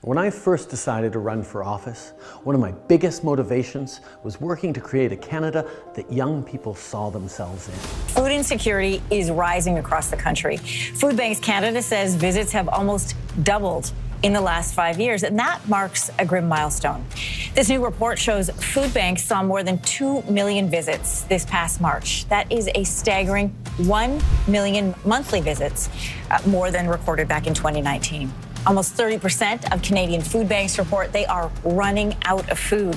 When I first decided to run for office, one of my biggest motivations was working to create a Canada that young people saw themselves in. Food insecurity is rising across the country. Food Banks Canada says visits have almost doubled in the last 5 years, and that marks a grim milestone. This new report shows food banks saw more than 2 million visits this past March. That is a staggering 1 million monthly visits, more than recorded back in 2019. Almost 30% of Canadian food banks report they are running out of food.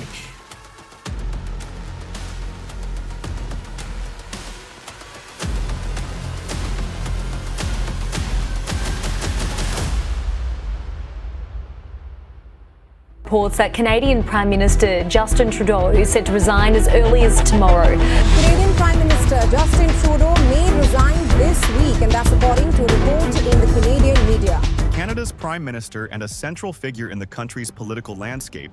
Reports that Canadian Prime Minister Justin Trudeau is set to resign as early as tomorrow. Canadian Prime Minister Justin Trudeau may resign this week, and that's according to a report in the Canadian media. Canada's Prime Minister and a central figure in the country's political landscape,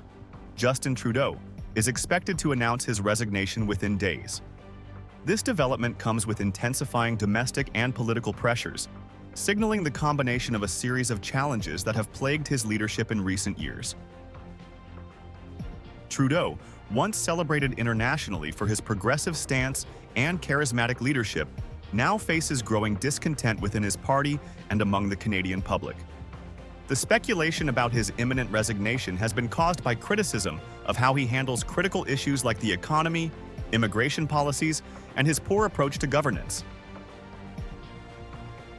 Justin Trudeau, is expected to announce his resignation within days. This development comes with intensifying domestic and political pressures, signaling the combination of a series of challenges that have plagued his leadership in recent years. Trudeau, once celebrated internationally for his progressive stance and charismatic leadership, now faces growing discontent within his party and among the Canadian public. The speculation about his imminent resignation has been caused by criticism of how he handles critical issues like the economy, immigration policies, and his poor approach to governance.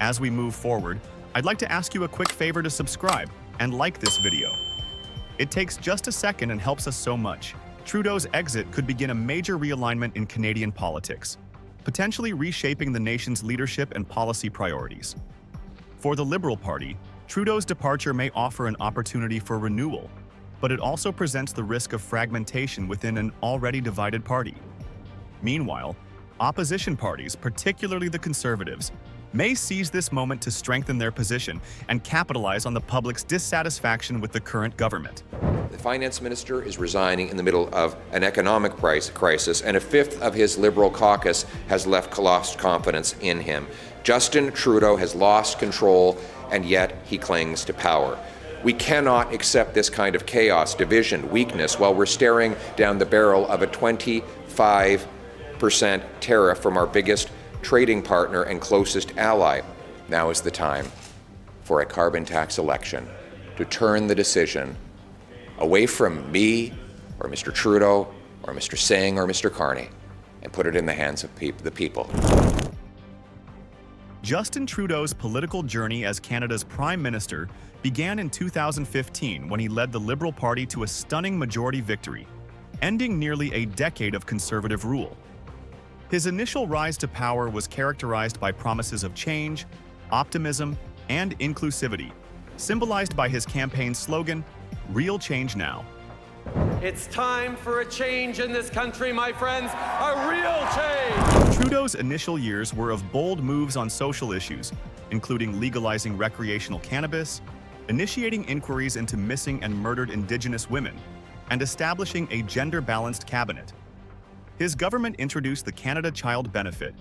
As we move forward, I'd like to ask you a quick favor to subscribe and like this video. It takes just a second and helps us so much. Trudeau's exit could begin a major realignment in Canadian politics, potentially reshaping the nation's leadership and policy priorities. For the Liberal Party, Trudeau's departure may offer an opportunity for renewal, but it also presents the risk of fragmentation within an already divided party. Meanwhile, opposition parties, particularly the Conservatives, may seize this moment to strengthen their position and capitalize on the public's dissatisfaction with the current government. The finance minister is resigning in the middle of an economic crisis, and a fifth of his Liberal caucus has lost confidence in him. Justin Trudeau has lost control, and yet he clings to power. We cannot accept this kind of chaos, division, weakness, while we're staring down the barrel of a 25% tariff from our biggest trading partner and closest ally. Now is the time for a carbon tax election to turn the decision away from me or Mr. Trudeau or Mr. Singh or Mr. Carney and put it in the hands of the people. Justin Trudeau's political journey as Canada's Prime Minister began in 2015 when he led the Liberal Party to a stunning majority victory, ending nearly a decade of Conservative rule. His initial rise to power was characterized by promises of change, optimism, and inclusivity, symbolized by his campaign slogan, "Real Change Now." It's time for a change in this country, my friends, a real change! Trudeau's initial years were of bold moves on social issues, including legalizing recreational cannabis, initiating inquiries into missing and murdered Indigenous women, and establishing a gender-balanced cabinet. His government introduced the Canada Child Benefit,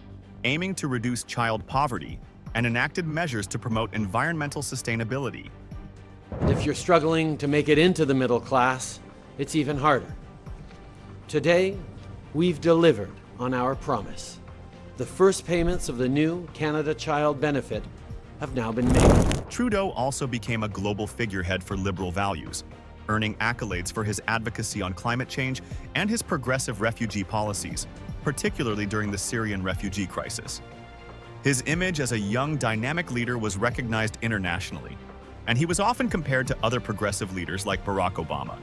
aiming to reduce child poverty, and enacted measures to promote environmental sustainability. If you're struggling to make it into the middle class, it's even harder. Today, we've delivered on our promise. The first payments of the new Canada Child Benefit have now been made. Trudeau also became a global figurehead for Liberal values, earning accolades for his advocacy on climate change and his progressive refugee policies, particularly during the Syrian refugee crisis. His image as a young, dynamic leader was recognized internationally, and he was often compared to other progressive leaders like Barack Obama.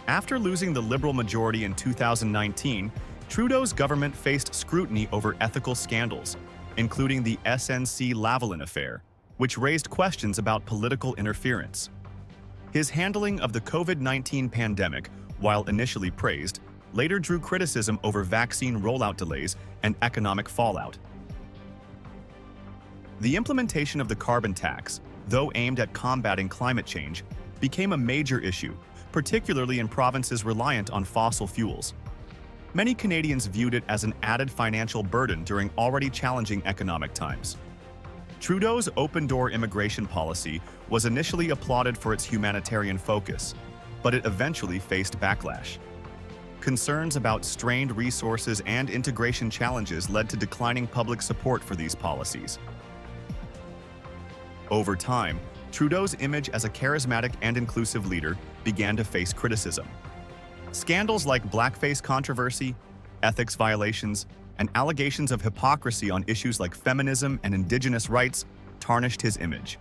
After losing the Liberal majority in 2019, Trudeau's government faced scrutiny over ethical scandals, including the SNC-Lavalin affair, which raised questions about political interference. His handling of the COVID-19 pandemic, while initially praised, later drew criticism over vaccine rollout delays and economic fallout. The implementation of the carbon tax, though aimed at combating climate change, became a major issue, particularly in provinces reliant on fossil fuels. Many Canadians viewed it as an added financial burden during already challenging economic times. Trudeau's open-door immigration policy was initially applauded for its humanitarian focus, but it eventually faced backlash. Concerns about strained resources and integration challenges led to declining public support for these policies. Over time, Trudeau's image as a charismatic and inclusive leader began to face criticism. Scandals like blackface controversy, ethics violations, and allegations of hypocrisy on issues like feminism and Indigenous rights tarnished his image.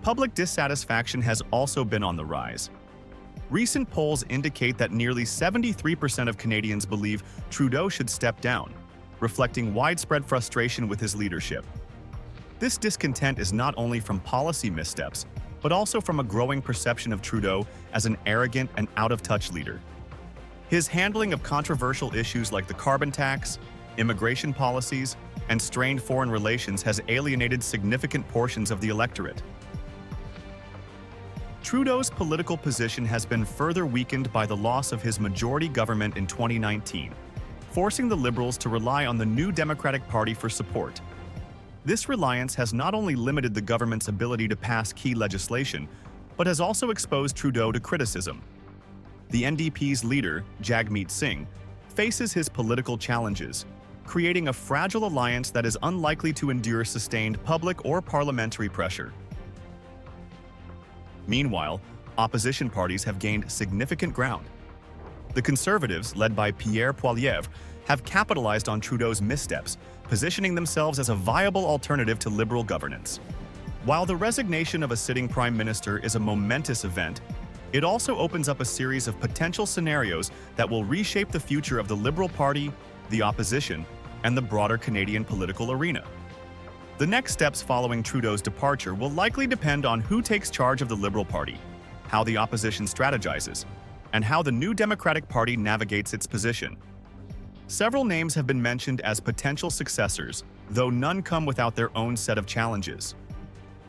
Public dissatisfaction has also been on the rise. Recent polls indicate that nearly 73% of Canadians believe Trudeau should step down, reflecting widespread frustration with his leadership. This discontent is not only from policy missteps, but also from a growing perception of Trudeau as an arrogant and out-of-touch leader. His handling of controversial issues like the carbon tax, immigration policies, and strained foreign relations has alienated significant portions of the electorate. Trudeau's political position has been further weakened by the loss of his majority government in 2019, forcing the Liberals to rely on the New Democratic Party for support. This reliance has not only limited the government's ability to pass key legislation, but has also exposed Trudeau to criticism. The NDP's leader, Jagmeet Singh, faces his political challenges, creating a fragile alliance that is unlikely to endure sustained public or parliamentary pressure. Meanwhile, opposition parties have gained significant ground. The Conservatives, led by Pierre Poilievre, have capitalized on Trudeau's missteps, positioning themselves as a viable alternative to Liberal governance. While the resignation of a sitting Prime Minister is a momentous event, it also opens up a series of potential scenarios that will reshape the future of the Liberal Party, the opposition, and the broader Canadian political arena. The next steps following Trudeau's departure will likely depend on who takes charge of the Liberal Party, how the opposition strategizes, and how the New Democratic Party navigates its position. Several names have been mentioned as potential successors, though none come without their own set of challenges.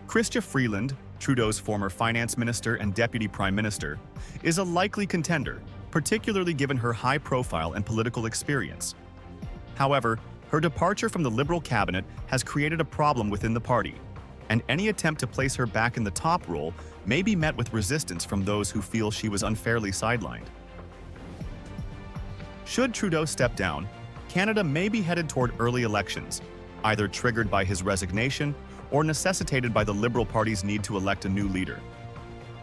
Chrystia Freeland, Trudeau's former finance minister and deputy prime minister, is a likely contender, particularly given her high profile and political experience. However, her departure from the Liberal cabinet has created a problem within the party, and any attempt to place her back in the top role may be met with resistance from those who feel she was unfairly sidelined. Should Trudeau step down, Canada may be headed toward early elections, either triggered by his resignation or necessitated by the Liberal Party's need to elect a new leader.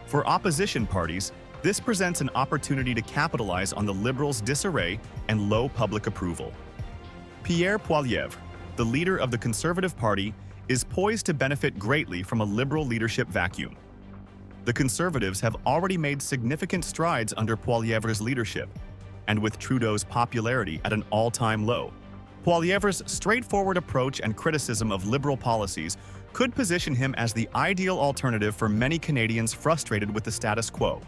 For opposition parties, this presents an opportunity to capitalize on the Liberals' disarray and low public approval. Pierre Poilievre, the leader of the Conservative Party, is poised to benefit greatly from a Liberal leadership vacuum. The Conservatives have already made significant strides under Poilievre's leadership, and with Trudeau's popularity at an all-time low, Poilievre's straightforward approach and criticism of Liberal policies could position him as the ideal alternative for many Canadians frustrated with the status quo.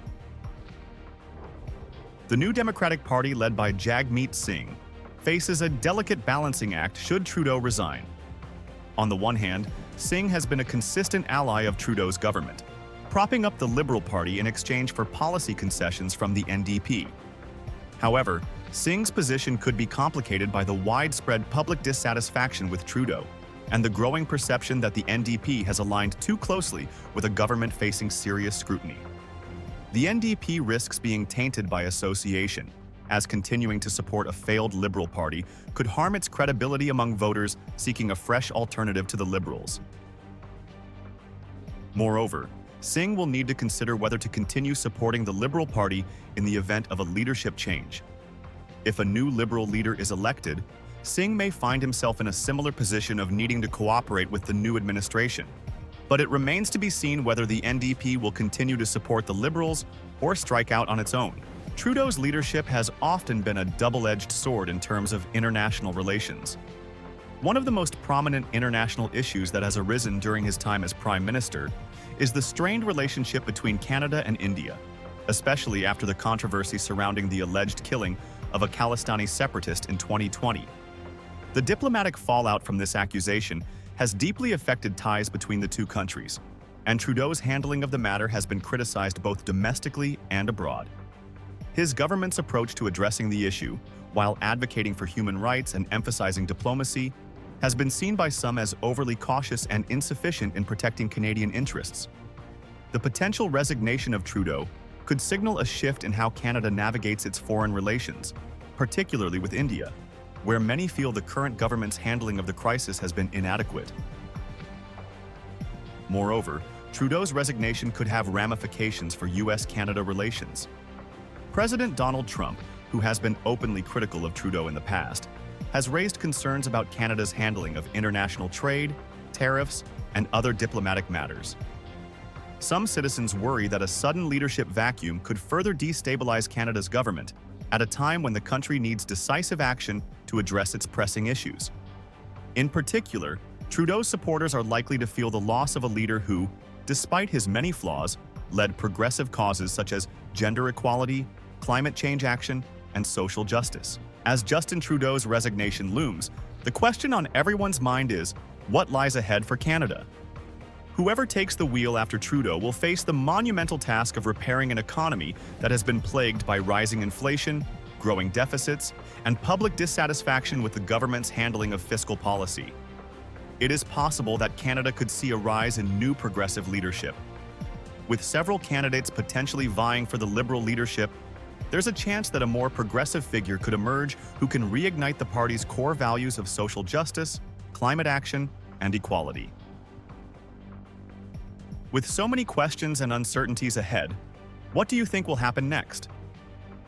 The New Democratic Party, led by Jagmeet Singh, faces a delicate balancing act should Trudeau resign. On the one hand, Singh has been a consistent ally of Trudeau's government, propping up the Liberal Party in exchange for policy concessions from the NDP. However, Singh's position could be complicated by the widespread public dissatisfaction with Trudeau and the growing perception that the NDP has aligned too closely with a government facing serious scrutiny. The NDP risks being tainted by association, as continuing to support a failed Liberal Party could harm its credibility among voters seeking a fresh alternative to the Liberals. Moreover, Singh will need to consider whether to continue supporting the Liberal Party in the event of a leadership change. If a new Liberal leader is elected, Singh may find himself in a similar position of needing to cooperate with the new administration. But it remains to be seen whether the NDP will continue to support the Liberals or strike out on its own. Trudeau's leadership has often been a double-edged sword in terms of international relations. One of the most prominent international issues that has arisen during his time as Prime Minister is the strained relationship between Canada and India, especially after the controversy surrounding the alleged killing of a Khalistani separatist in 2020. The diplomatic fallout from this accusation has deeply affected ties between the two countries, and Trudeau's handling of the matter has been criticized both domestically and abroad. His government's approach to addressing the issue, while advocating for human rights and emphasizing diplomacy, has been seen by some as overly cautious and insufficient in protecting Canadian interests. The potential resignation of Trudeau could signal a shift in how Canada navigates its foreign relations, particularly with India, where many feel the current government's handling of the crisis has been inadequate. Moreover, Trudeau's resignation could have ramifications for US-Canada relations. President Donald Trump, who has been openly critical of Trudeau in the past, has raised concerns about Canada's handling of international trade, tariffs, and other diplomatic matters. Some citizens worry that a sudden leadership vacuum could further destabilize Canada's government at a time when the country needs decisive action to address its pressing issues. In particular, Trudeau's supporters are likely to feel the loss of a leader who, despite his many flaws, led progressive causes such as gender equality, climate change action, and social justice. As Justin Trudeau's resignation looms, the question on everyone's mind is, what lies ahead for Canada? Whoever takes the wheel after Trudeau will face the monumental task of repairing an economy that has been plagued by rising inflation, growing deficits, and public dissatisfaction with the government's handling of fiscal policy. It is possible that Canada could see a rise in new progressive leadership. With several candidates potentially vying for the Liberal leadership, there's a chance that a more progressive figure could emerge who can reignite the party's core values of social justice, climate action, and equality. With so many questions and uncertainties ahead, what do you think will happen next?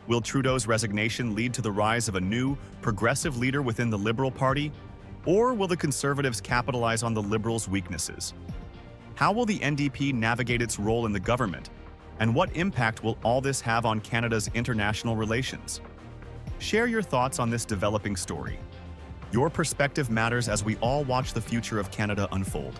Will Trudeau's resignation lead to the rise of a new, progressive leader within the Liberal Party? Or will the Conservatives capitalize on the Liberals' weaknesses? How will the NDP navigate its role in the government? And what impact will all this have on Canada's international relations? Share your thoughts on this developing story. Your perspective matters as we all watch the future of Canada unfold.